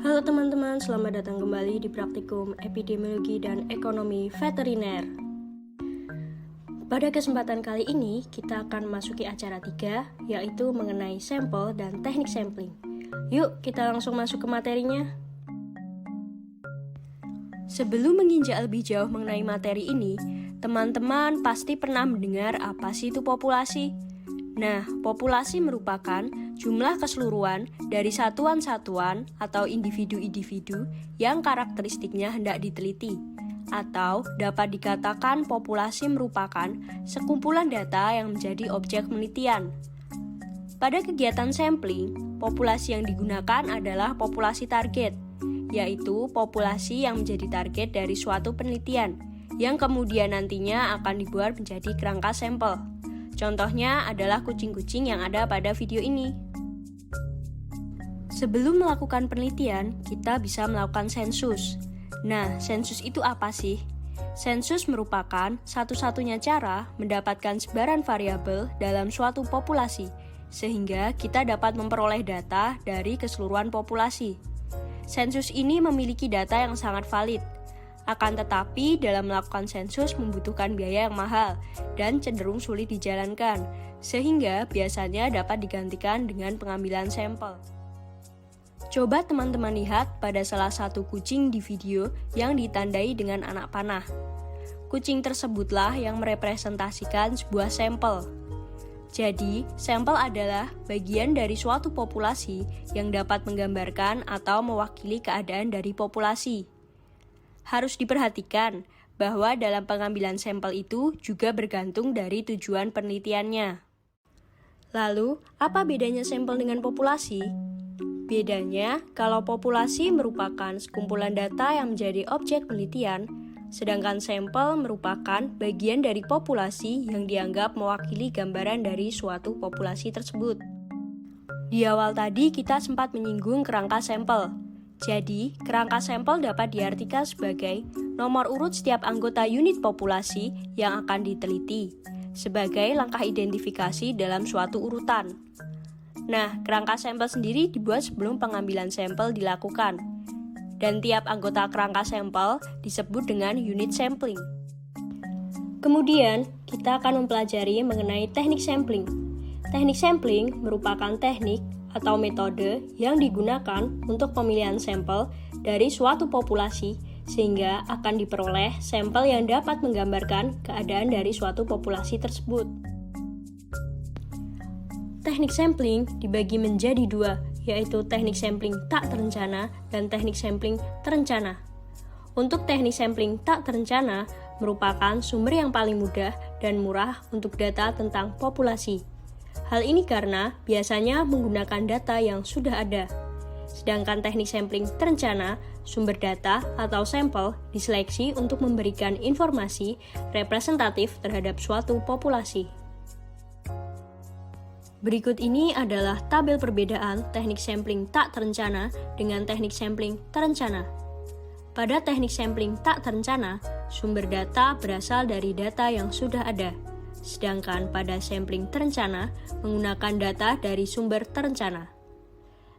Halo teman-teman, selamat datang kembali di Praktikum Epidemiologi dan Ekonomi Veteriner. Pada kesempatan kali ini, kita akan memasuki acara 3, yaitu mengenai sampel dan teknik sampling. Yuk, kita langsung masuk ke materinya. Sebelum menginjak lebih jauh mengenai materi ini, teman-teman pasti pernah mendengar apa sih itu populasi? Nah, populasi merupakan jumlah keseluruhan dari satuan-satuan atau individu-individu yang karakteristiknya hendak diteliti. Atau dapat dikatakan populasi merupakan sekumpulan data yang menjadi objek penelitian. Pada kegiatan sampling, populasi yang digunakan adalah populasi target, yaitu populasi yang menjadi target dari suatu penelitian, yang kemudian nantinya akan dibuat menjadi kerangka sampel. Contohnya adalah kucing-kucing yang ada pada video ini. Sebelum melakukan penelitian, kita bisa melakukan sensus. Nah, sensus itu apa sih? Sensus merupakan satu-satunya cara mendapatkan sebaran variabel dalam suatu populasi, sehingga kita dapat memperoleh data dari keseluruhan populasi. Sensus ini memiliki data yang sangat valid. Akan tetapi, dalam melakukan sensus membutuhkan biaya yang mahal dan cenderung sulit dijalankan, sehingga biasanya dapat digantikan dengan pengambilan sampel. Coba teman-teman lihat pada salah satu kucing di video yang ditandai dengan anak panah. Kucing tersebutlah yang merepresentasikan sebuah sampel. Jadi, sampel adalah bagian dari suatu populasi yang dapat menggambarkan atau mewakili keadaan dari populasi. Harus diperhatikan bahwa dalam pengambilan sampel itu juga bergantung dari tujuan penelitiannya. Lalu, apa bedanya sampel dengan populasi? Bedanya, kalau populasi merupakan sekumpulan data yang menjadi objek penelitian, sedangkan sampel merupakan bagian dari populasi yang dianggap mewakili gambaran dari suatu populasi tersebut. Di awal tadi kita sempat menyinggung kerangka sampel. Jadi, kerangka sampel dapat diartikan sebagai nomor urut setiap anggota unit populasi yang akan diteliti, sebagai langkah identifikasi dalam suatu urutan. Nah, kerangka sampel sendiri dibuat sebelum pengambilan sampel dilakukan, dan tiap anggota kerangka sampel disebut dengan unit sampling. Kemudian, kita akan mempelajari mengenai teknik sampling. Teknik sampling merupakan teknik atau metode yang digunakan untuk pemilihan sampel dari suatu populasi sehingga akan diperoleh sampel yang dapat menggambarkan keadaan dari suatu populasi tersebut. Teknik sampling dibagi menjadi dua, yaitu teknik sampling tak terencana dan teknik sampling terencana. Untuk teknik sampling tak terencana merupakan sumber yang paling mudah dan murah untuk data tentang populasi. Hal ini karena biasanya menggunakan data yang sudah ada. Sedangkan teknik sampling terencana, sumber data atau sampel diseleksi untuk memberikan informasi representatif terhadap suatu populasi. Berikut ini adalah tabel perbedaan teknik sampling tak terencana dengan teknik sampling terencana. Pada teknik sampling tak terencana, sumber data berasal dari data yang sudah ada. Sedangkan pada sampling terencana menggunakan data dari sumber terencana.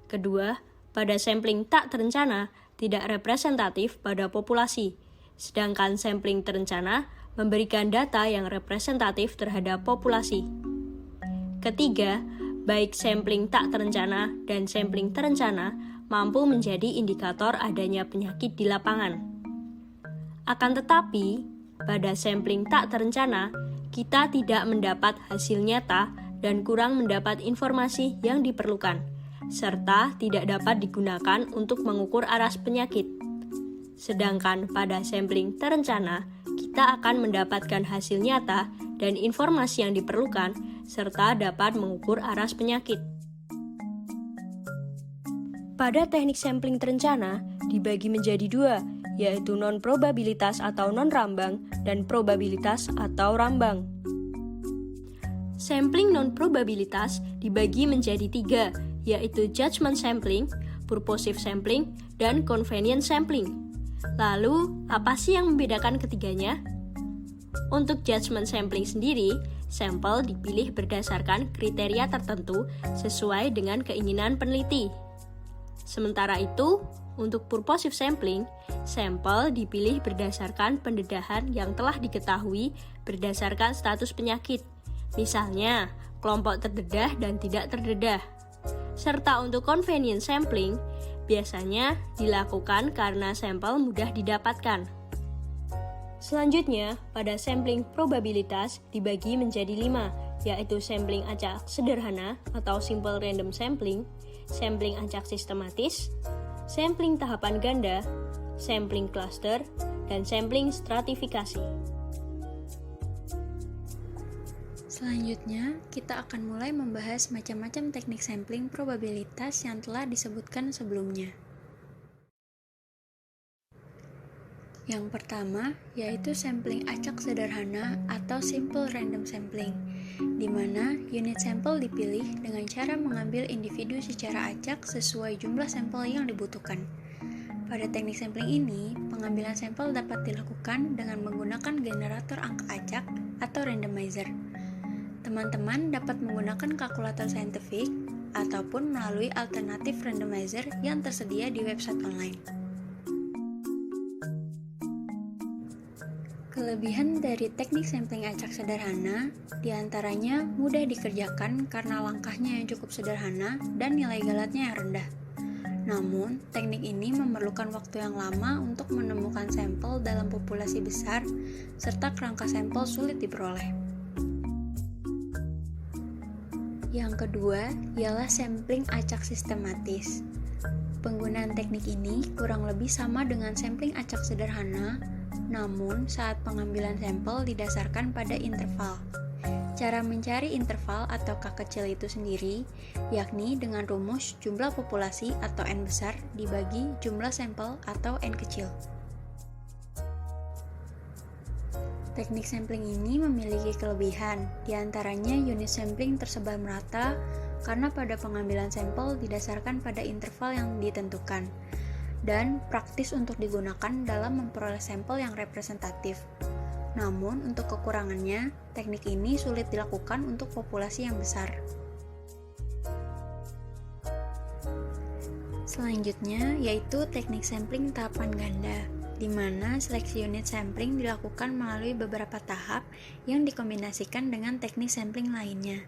Kedua, pada sampling tak terencana tidak representatif pada populasi, sedangkan sampling terencana memberikan data yang representatif terhadap populasi. Ketiga, baik sampling tak terencana dan sampling terencana mampu menjadi indikator adanya penyakit di lapangan. Akan tetapi, pada sampling tak terencana, kita tidak mendapat hasil nyata dan kurang mendapat informasi yang diperlukan, serta tidak dapat digunakan untuk mengukur aras penyakit. Sedangkan pada sampling terencana, kita akan mendapatkan hasil nyata dan informasi yang diperlukan, serta dapat mengukur aras penyakit. Pada teknik sampling terencana dibagi menjadi dua, yaitu non-probabilitas atau non-rambang dan probabilitas atau rambang. Sampling non-probabilitas dibagi menjadi tiga, yaitu judgment sampling, purposive sampling, dan convenience sampling. Lalu, apa sih yang membedakan ketiganya? Untuk judgment sampling sendiri, sampel dipilih berdasarkan kriteria tertentu sesuai dengan keinginan peneliti. Sementara itu, Untuk purposive sampling, sampel dipilih berdasarkan pendedahan yang telah diketahui berdasarkan status penyakit. Misalnya, kelompok terdedah dan tidak terdedah. Serta untuk convenience sampling, biasanya dilakukan karena sampel mudah didapatkan. Selanjutnya, pada sampling probabilitas dibagi menjadi 5, yaitu sampling acak sederhana atau simple random sampling, sampling acak sistematis, sampling tahapan ganda, sampling cluster, dan sampling stratifikasi. Selanjutnya, kita akan mulai membahas macam-macam teknik sampling probabilitas yang telah disebutkan sebelumnya. Yang pertama, yaitu sampling acak sederhana atau simple random sampling, di mana unit sampel dipilih dengan cara mengambil individu secara acak sesuai jumlah sampel yang dibutuhkan. Pada teknik sampling ini, pengambilan sampel dapat dilakukan dengan menggunakan generator angka acak atau randomizer. Teman-teman dapat menggunakan kalkulator saintifik ataupun melalui alternatif randomizer yang tersedia di website online. Kelebihan dari teknik sampling acak sederhana diantaranya mudah dikerjakan karena langkahnya yang cukup sederhana dan nilai galatnya yang rendah. Namun, teknik ini memerlukan waktu yang lama untuk menemukan sampel dalam populasi besar serta kerangka sampel sulit diperoleh. Yang kedua ialah sampling acak sistematis. Penggunaan teknik ini kurang lebih sama dengan sampling acak sederhana, namun saat pengambilan sampel didasarkan pada interval. Cara mencari interval atau K kecil itu sendiri, yakni dengan rumus jumlah populasi atau N besar dibagi jumlah sampel atau N kecil. Teknik sampling ini memiliki kelebihan, diantaranya unit sampling tersebar merata karena pada pengambilan sampel didasarkan pada interval yang ditentukan, dan praktis untuk digunakan dalam memperoleh sampel yang representatif. Namun, untuk kekurangannya, teknik ini sulit dilakukan untuk populasi yang besar. Selanjutnya, yaitu teknik sampling tahapan ganda, di mana seleksi unit sampling dilakukan melalui beberapa tahap yang dikombinasikan dengan teknik sampling lainnya.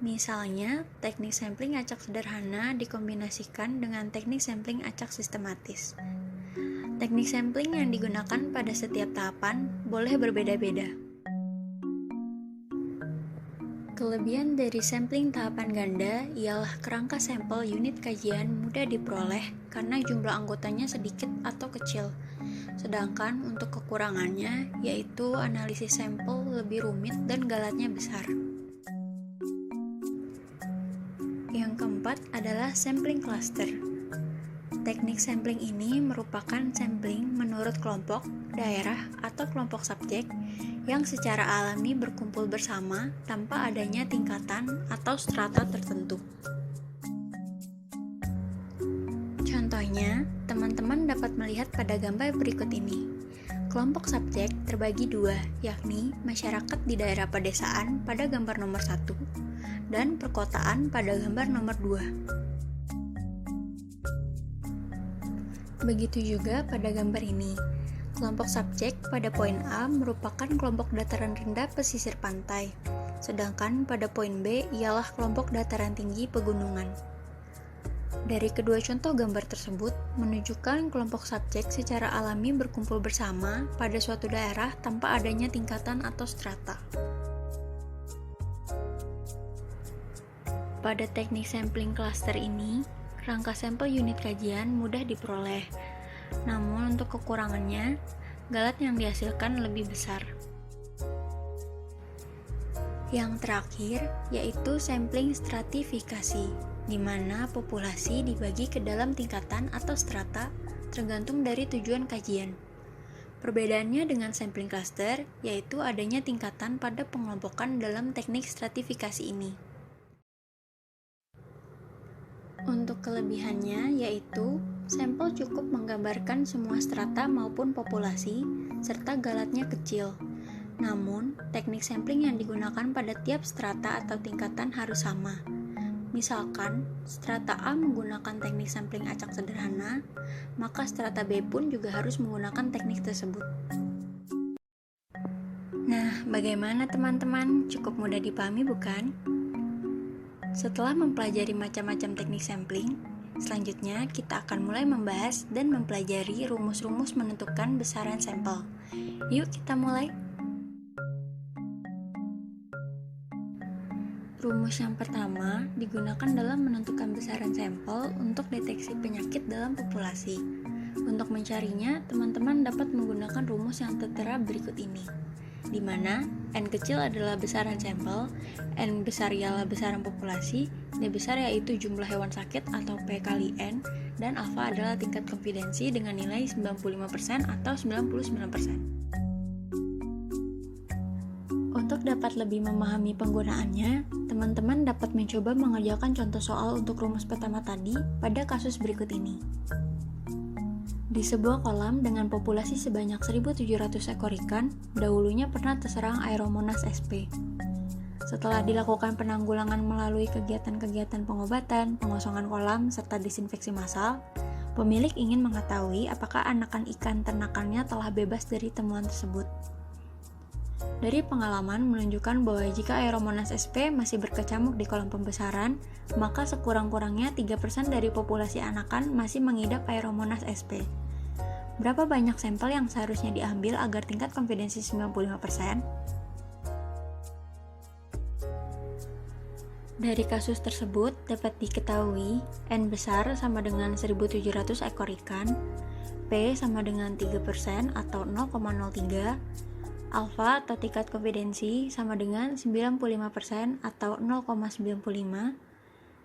Misalnya, teknik sampling acak sederhana dikombinasikan dengan teknik sampling acak sistematis. Teknik sampling yang digunakan pada setiap tahapan boleh berbeda-beda. Kelebihan dari sampling tahapan ganda ialah kerangka sampel unit kajian mudah diperoleh karena jumlah anggotanya sedikit atau kecil. Sedangkan untuk kekurangannya yaitu analisis sampel lebih rumit dan galatnya besar. Yang keempat adalah sampling cluster. Teknik sampling ini merupakan sampling menurut kelompok, daerah, atau kelompok subjek yang secara alami berkumpul bersama tanpa adanya tingkatan atau strata tertentu. Contohnya, teman-teman dapat melihat pada gambar berikut ini. Kelompok subjek terbagi dua, yakni masyarakat di daerah pedesaan pada gambar nomor 1 dan perkotaan pada gambar nomor 2. Begitu juga pada gambar ini. Kelompok subjek pada poin A merupakan kelompok dataran rendah pesisir pantai, sedangkan pada poin B ialah kelompok dataran tinggi pegunungan. Dari kedua contoh gambar tersebut menunjukkan kelompok subjek secara alami berkumpul bersama pada suatu daerah tanpa adanya tingkatan atau strata. Pada teknik sampling cluster ini, kerangka sampel unit kajian mudah diperoleh, namun untuk kekurangannya, galat yang dihasilkan lebih besar. Yang terakhir, yaitu sampling stratifikasi, di mana populasi dibagi ke dalam tingkatan atau strata tergantung dari tujuan kajian. Perbedaannya dengan sampling cluster, yaitu adanya tingkatan pada pengelompokan dalam teknik stratifikasi ini. Untuk kelebihannya yaitu sampel cukup menggambarkan semua strata maupun populasi serta galatnya kecil. Namun, teknik sampling yang digunakan pada tiap strata atau tingkatan harus sama. Misalkan, strata A menggunakan teknik sampling acak sederhana, maka strata B pun juga harus menggunakan teknik tersebut. Nah, bagaimana teman-teman? Cukup mudah dipahami bukan? Setelah mempelajari macam-macam teknik sampling, selanjutnya kita akan mulai membahas dan mempelajari rumus-rumus menentukan besaran sampel. Yuk kita mulai. Rumus yang pertama digunakan dalam menentukan besaran sampel untuk deteksi penyakit dalam populasi. Untuk mencarinya, teman-teman dapat menggunakan rumus yang tertera berikut ini, di mana N kecil adalah besaran sampel, N besar ialah besaran populasi, D besar yaitu jumlah hewan sakit atau P kali N, dan alfa adalah tingkat konfidensi dengan nilai 95% atau 99%. Untuk dapat lebih memahami penggunaannya, teman-teman dapat mencoba mengerjakan contoh soal untuk rumus pertama tadi pada kasus berikut ini. Di sebuah kolam dengan populasi sebanyak 1.700 ekor ikan, dahulunya pernah terserang Aeromonas sp. Setelah dilakukan penanggulangan melalui kegiatan-kegiatan pengobatan, pengosongan kolam, serta disinfeksi massal, pemilik ingin mengetahui apakah anakan ikan ternakannya telah bebas dari temuan tersebut. Dari pengalaman menunjukkan bahwa jika Aeromonas sp masih berkecamuk di kolam pembesaran, maka sekurang-kurangnya 3% dari populasi anakan masih mengidap Aeromonas sp. Berapa banyak sampel yang seharusnya diambil agar tingkat konfidensi 95%? Dari kasus tersebut dapat diketahui N besar sama dengan 1.700 ekor ikan, P sama dengan 3% atau 0,03, alfa atau tingkat konfidensi sama dengan 95% atau 0,95,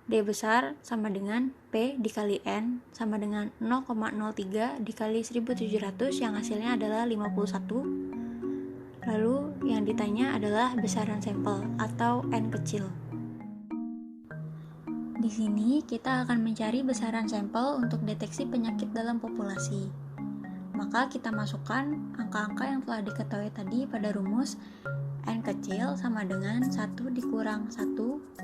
D besar sama dengan P dikali N sama dengan 0,03 dikali 1.700 yang hasilnya adalah 51. Lalu yang ditanya adalah besaran sampel atau N kecil. Di sini kita akan mencari besaran sampel untuk deteksi penyakit dalam populasi. Maka kita masukkan angka-angka yang telah diketahui tadi pada rumus N kecil sama dengan 1 dikurang 1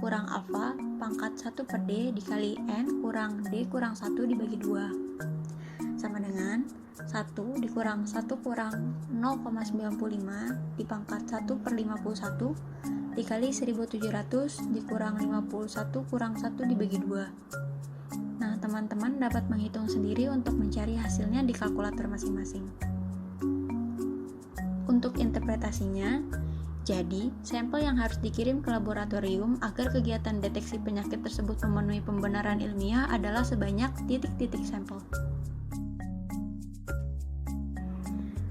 kurang alfa pangkat 1 per D dikali N kurang D kurang 1 dibagi 2 sama dengan 1 dikurang 1 kurang 0,95 dipangkat 1 per 51 dikali 1.700 dikurang 51 kurang 1 dibagi 2. Nah, teman-teman dapat menghitung sendiri untuk mencari hasilnya di kalkulator masing-masing. Untuk interpretasinya, jadi sampel yang harus dikirim ke laboratorium agar kegiatan deteksi penyakit tersebut memenuhi pembenaran ilmiah adalah sebanyak titik-titik sampel.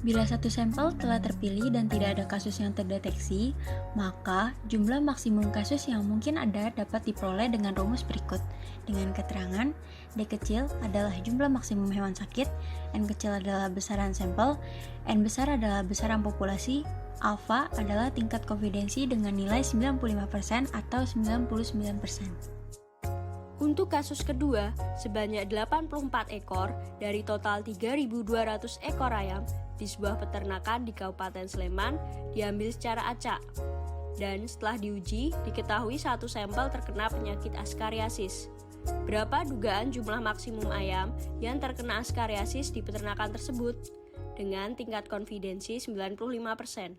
Bila satu sampel telah terpilih dan tidak ada kasus yang terdeteksi, maka jumlah maksimum kasus yang mungkin ada dapat diperoleh dengan rumus berikut. Dengan keterangan, D kecil adalah jumlah maksimum hewan sakit, N kecil adalah besaran sampel, N besar adalah besaran populasi, alfa adalah tingkat konfidensi dengan nilai 95% atau 99%. Untuk kasus kedua, sebanyak 84 ekor dari total 3.200 ekor ayam di sebuah peternakan di Kabupaten Sleman diambil secara acak. Dan setelah diuji, diketahui satu sampel terkena penyakit askariasis. Berapa dugaan jumlah maksimum ayam yang terkena askariasis di peternakan tersebut? Dengan tingkat konfidensi 95%.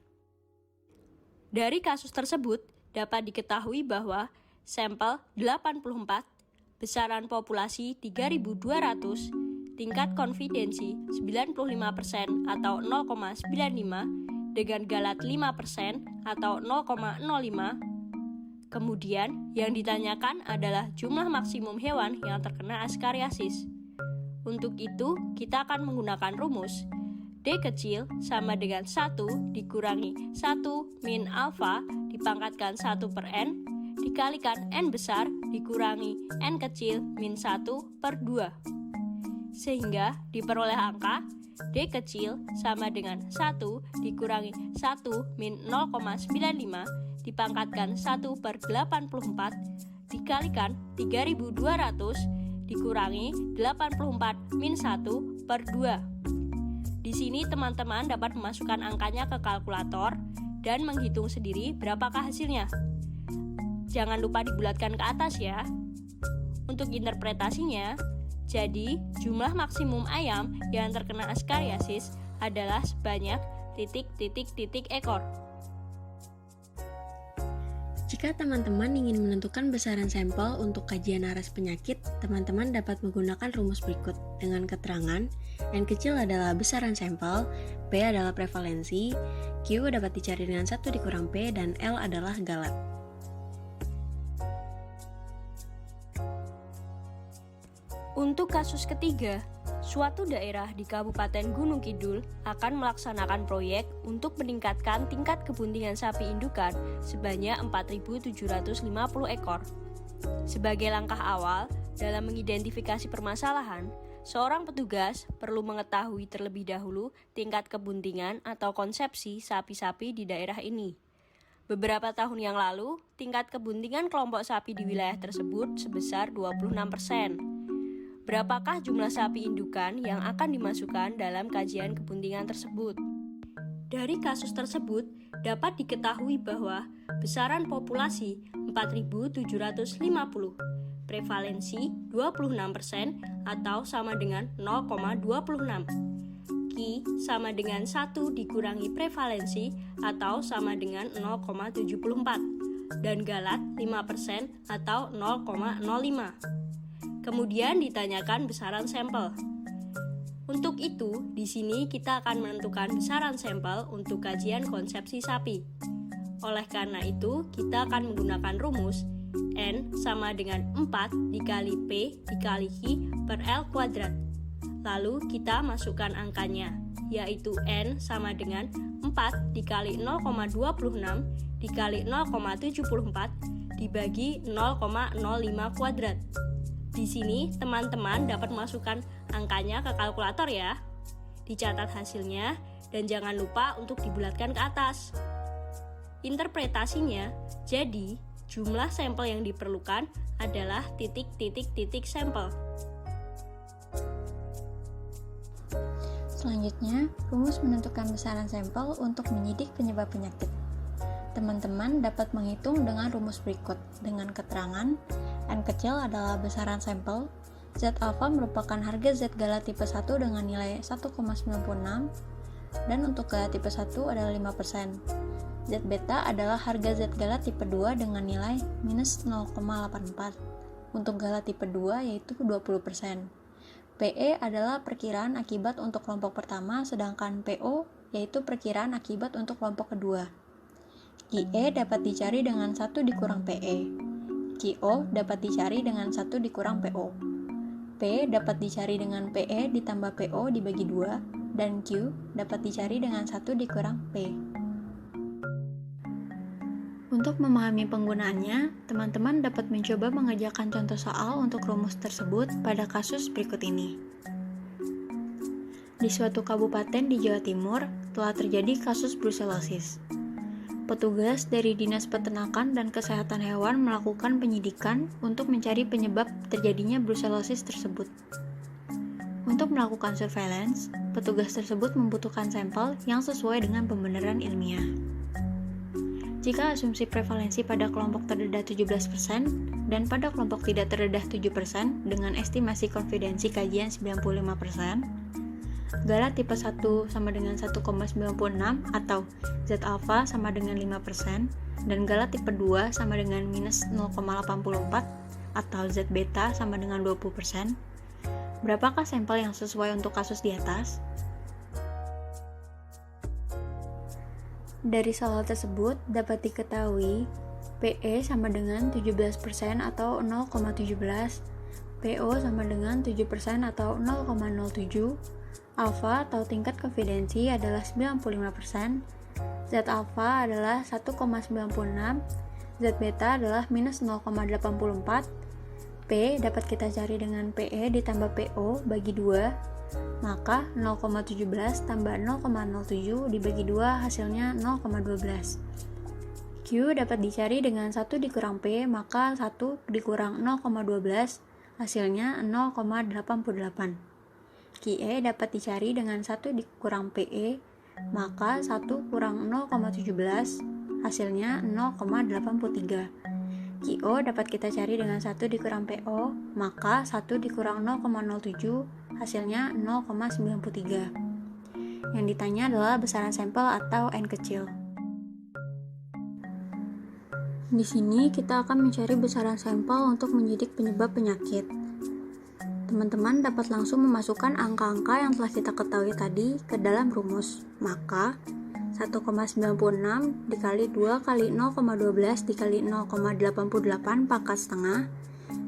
Dari kasus tersebut, dapat diketahui bahwa sampel 84, besaran populasi 3.200, tingkat konfidensi 95% atau 0,95 dengan galat 5% atau 0,05. Kemudian yang ditanyakan adalah jumlah maksimum hewan yang terkena askariasis. Untuk itu kita akan menggunakan rumus D kecil sama dengan 1 dikurangi 1 min alfa dipangkatkan 1 per N dikalikan N besar dikurangi N kecil min 1 per 2. Sehingga diperoleh angka D kecil sama dengan 1 dikurangi 1 min 0,95 dipangkatkan 1 per 84 dikalikan 3.200 dikurangi 84 min 1 per 2. Di sini teman-teman dapat memasukkan angkanya ke kalkulator dan menghitung sendiri berapakah hasilnya. Jangan lupa dibulatkan ke atas ya. Untuk interpretasinya, jadi jumlah maksimum ayam yang terkena askariasis adalah sebanyak titik ekor. Jika teman-teman ingin menentukan besaran sampel untuk kajian aras penyakit, teman-teman dapat menggunakan rumus berikut dengan keterangan N kecil adalah besaran sampel, P adalah prevalensi, Q dapat dicari dengan 1 dikurang P, dan L adalah galat. Untuk kasus ketiga, suatu daerah di Kabupaten Gunung Kidul akan melaksanakan proyek untuk meningkatkan tingkat kebuntingan sapi indukan sebanyak 4.750 ekor. Sebagai langkah awal dalam mengidentifikasi permasalahan, seorang petugas perlu mengetahui terlebih dahulu tingkat kebuntingan atau konsepsi sapi-sapi di daerah ini. Beberapa tahun yang lalu, tingkat kebuntingan kelompok sapi di wilayah tersebut sebesar 26%. Berapakah jumlah sapi indukan yang akan dimasukkan dalam kajian kebuntingan tersebut? Dari kasus tersebut, dapat diketahui bahwa besaran populasi 4.750, prevalensi 26% atau sama dengan 0,26. Q sama dengan 1 dikurangi prevalensi atau sama dengan 0,74. Dan galat 5% atau 0,05. Kemudian ditanyakan besaran sampel. Untuk itu, di sini kita akan menentukan besaran sampel untuk kajian konsepsi sapi. Oleh karena itu, kita akan menggunakan rumus N sama dengan 4 dikali P dikali Q per L kuadrat. Lalu kita masukkan angkanya, yaitu N sama dengan 4 dikali 0,26 dikali 0,74 dibagi 0,05 kuadrat. Di sini, teman-teman dapat masukkan angkanya ke kalkulator ya. Dicatat hasilnya, dan jangan lupa untuk dibulatkan ke atas. Interpretasinya, jadi jumlah sampel yang diperlukan adalah titik sampel. Selanjutnya, rumus menentukan besaran sampel untuk menyidik penyebab penyakit. Teman-teman dapat menghitung dengan rumus berikut dengan keterangan N kecil adalah besaran sampel, Z alpha merupakan harga Z galat tipe 1 dengan nilai 1,96 dan untuk galat tipe 1 adalah 5%. Z beta adalah harga Z galat tipe 2 dengan nilai minus 0,84. Untuk galat tipe 2 yaitu 20%. PE adalah perkiraan akibat untuk kelompok pertama sedangkan PO yaitu perkiraan akibat untuk kelompok kedua. IE dapat dicari dengan 1 dikurang PE. QO dapat dicari dengan 1 dikurang PO. P dapat dicari dengan PE ditambah PO dibagi 2, dan Q dapat dicari dengan 1 dikurang P. Untuk memahami penggunaannya, teman-teman dapat mencoba mengerjakan contoh soal untuk rumus tersebut pada kasus berikut ini. Di suatu kabupaten di Jawa Timur, telah terjadi kasus brusellosis. Petugas dari Dinas Peternakan dan Kesehatan Hewan melakukan penyidikan untuk mencari penyebab terjadinya brusellosis tersebut. Untuk melakukan surveillance, petugas tersebut membutuhkan sampel yang sesuai dengan pembenaran ilmiah. Jika asumsi prevalensi pada kelompok terdedah 17% dan pada kelompok tidak terdedah 7% dengan estimasi konfidensi kajian 95%, galat tipe 1 sama dengan 1,96 atau Z alpha sama dengan 5% dan galat tipe 2 sama dengan minus 0,84 atau Z beta sama dengan 20%. Berapakah sampel yang sesuai untuk kasus di atas? Dari soal tersebut dapat diketahui PE sama dengan 17% atau 0,17, PO sama dengan 7% atau 0,07, alfa atau tingkat konfidensi adalah 95%, Z alpha adalah 1,96, Z beta adalah minus 0,84, P dapat kita cari dengan PE ditambah PO bagi 2, maka 0,17 tambah 0,07 dibagi 2 hasilnya 0,12. Q dapat dicari dengan 1 dikurang P, maka 1 dikurang 0,12 hasilnya 0,88. QE dapat dicari dengan 1 dikurang PE, maka 1 kurang 0,17 hasilnya 0,83. QO dapat kita cari dengan 1 dikurang PO, maka 1 dikurang 0,07 hasilnya 0,93. Yang ditanya adalah besaran sampel atau N kecil. Di sini kita akan mencari besaran sampel untuk menyidik penyebab penyakit. Teman-teman dapat langsung memasukkan angka-angka yang telah kita ketahui tadi ke dalam rumus. Maka 1,96 dikali 2 kali 0,12 dikali 0,88 pangkat setengah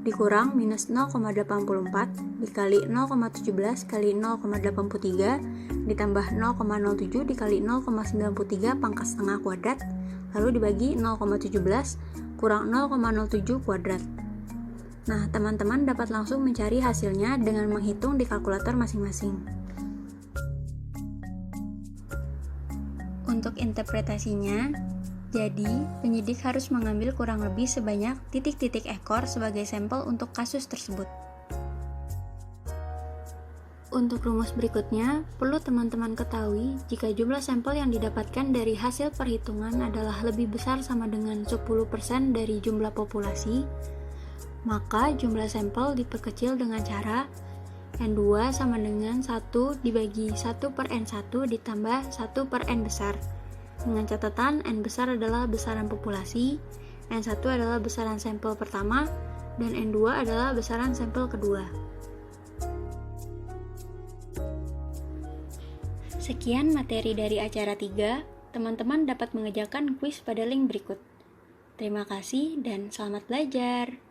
dikurang minus 0,84 dikali 0,17 kali 0,83 ditambah 0,07 dikali 0,93 pangkat setengah kuadrat lalu dibagi 0,17 kurang 0,07 kuadrat. Nah, teman-teman dapat langsung mencari hasilnya dengan menghitung di kalkulator masing-masing. Untuk interpretasinya, jadi penyidik harus mengambil kurang lebih sebanyak titik-titik ekor sebagai sampel untuk kasus tersebut. Untuk rumus berikutnya, perlu teman-teman ketahui jika jumlah sampel yang didapatkan dari hasil perhitungan adalah lebih besar sama dengan 10% dari jumlah populasi, maka jumlah sampel diperkecil dengan cara N2 sama dengan 1 dibagi 1 per N1 ditambah 1 per N besar. Dengan catatan N besar adalah besaran populasi, N1 adalah besaran sampel pertama, dan N2 adalah besaran sampel kedua. Sekian materi dari acara 3, teman-teman dapat mengerjakan kuis pada link berikut. Terima kasih dan selamat belajar!